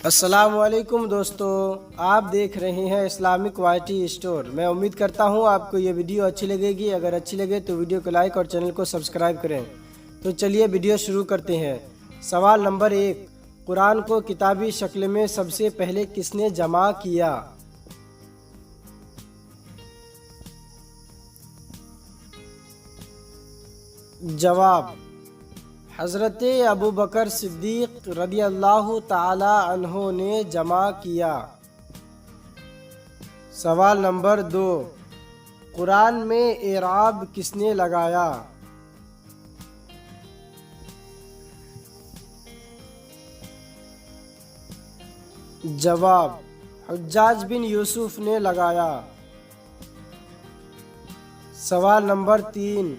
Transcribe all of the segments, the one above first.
السلام علیکم دوستو، آپ دیکھ رہے ہیں اسلامک وائٹی اسٹور۔ میں امید کرتا ہوں آپ کو یہ ویڈیو اچھی لگے گی۔ اگر اچھی لگے تو ویڈیو کو لائک اور چینل کو سبسکرائب کریں۔ تو چلیے ویڈیو شروع کرتے ہیں۔ سوال نمبر 1، قرآن کو کتابی شکل میں سب سے پہلے کس نے جمع کیا؟ جواب: حضرت ابوبکر صدیق رضی اللہ تعالی عنہ نے جمع کیا۔ سوال نمبر 2، قرآن میں اعراب کس نے لگایا؟ جواب: حجاج بن یوسف نے لگایا۔ سوال نمبر 3،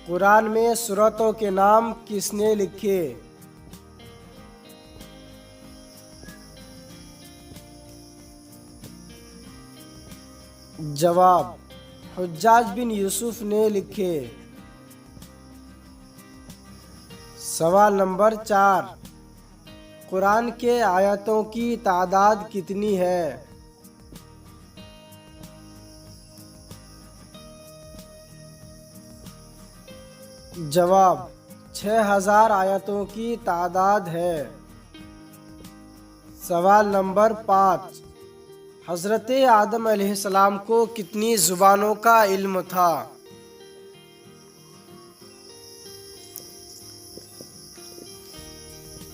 قرآن میں سورتوں کے نام کس نے لکھے؟ جواب: حجاج بن یوسف نے لکھے۔ سوال نمبر 4، قرآن کے آیتوں کی تعداد کتنی ہے؟ جواب: 6000 آیتوں کی تعداد ہے۔ سوال نمبر 5، حضرت آدم علیہ السلام کو کتنی زبانوں کا علم تھا؟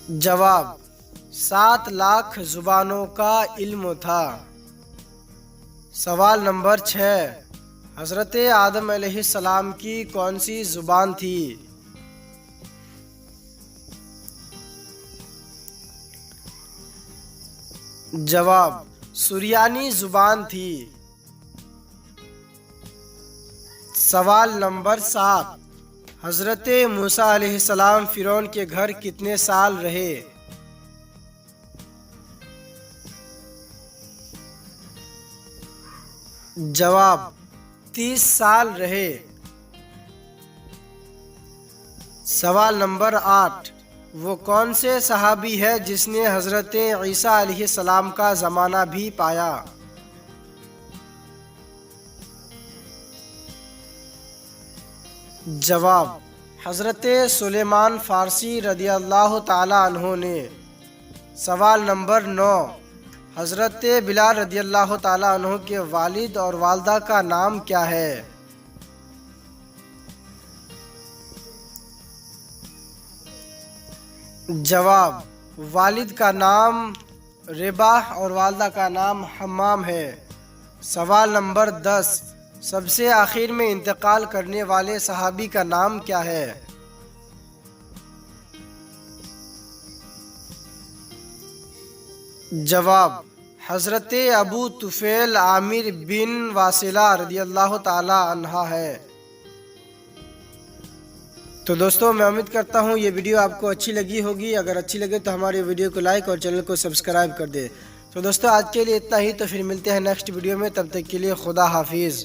جواب: 7 لاکھ زبانوں کا علم تھا۔ سوال نمبر 6، حضرت آدم علیہ السلام کی کون سی زبان تھی؟ جواب: سریانی زبان تھی۔ سوال نمبر 7، حضرت موسیٰ علیہ السلام فرعون کے گھر کتنے سال رہے؟ جواب: 30 سال رہے۔ سوال نمبر 8، وہ کون سے صحابی ہے جس نے حضرت عیسیٰ علیہ السلام کا زمانہ بھی پایا؟ جواب: حضرت سلیمان فارسی رضی اللہ تعالی عنہ نے۔ سوال نمبر 9، حضرت بلال رضی اللہ تعالی عنہ کے والد اور والدہ کا نام کیا ہے؟ جواب: والد کا نام رباح اور والدہ کا نام حمام ہے۔ سوال نمبر 10، سب سے آخر میں انتقال کرنے والے صحابی کا نام کیا ہے؟ جواب: حضرت ابو طفیل عامر بن واصلہ رضی اللہ تعالی عنہ ہے۔ تو دوستوں، میں امید کرتا ہوں یہ ویڈیو آپ کو اچھی لگی ہوگی۔ اگر اچھی لگے تو ہماری ویڈیو کو لائک اور چینل کو سبسکرائب کر دے۔ تو دوستوں، آج کے لیے اتنا ہی، تو پھر ملتے ہیں نیکسٹ ویڈیو میں۔ تب تک کے لیے خدا حافظ۔